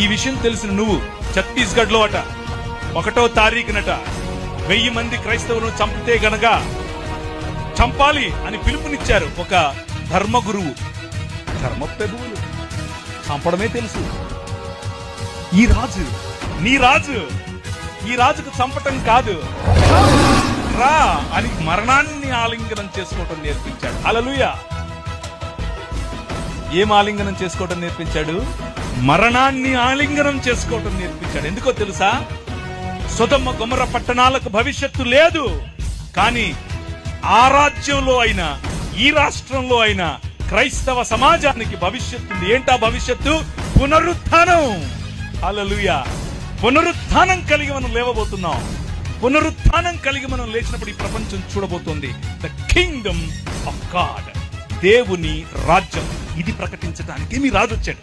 ఈ విషయం తెలిసిన నువ్వు ఛత్తీస్గఢ్ లో అట 1వ తారీఖునట 1000 మంది క్రైస్తవులను చంపితే గనక చంపాలి అని పిలుపునిచ్చారు ఒక ధర్మ గురువు. ధర్మ ప్రభువులు చంపడమే తెలుసు. ఈ రాజు నీ రాజు, ఈ రాజుకు చంపటం కాదు, రా అని మరణాన్ని ఆలింగనం చేసుకోవటం నేర్పించాడు. హల్లెలూయా. ఏం ఆలింగనం చేసుకోవటం నేర్పించాడు? మరణాన్ని ఆలింగనం చేసుకోవటం నేర్పించాడు. ఎందుకో తెలుసా? సొదొమ గొమొర్రా పట్టణాలకు భవిష్యత్తు లేదు, కానీ ఆ రాజ్యంలో అయినా ఈ రాష్ట్రంలో అయినా క్రైస్తవ సమాజానికి భవిష్యత్తు ఉంది. ఏంటా భవిష్యత్తు? పునరుత్థానం. హల్లెలూయా. పునరుత్థానం కలిగి మనం లేవబోతున్నాం. పునరుత్థానం కలిగి మనం లేచినప్పుడు ఈ ప్రపంచం చూడబోతోంది ద కింగ్డమ్ ఆఫ్ గాడ్, దేవుని రాజ్యం. ఇది ప్రకటించడానికి మీ రాజు వచ్చాడు.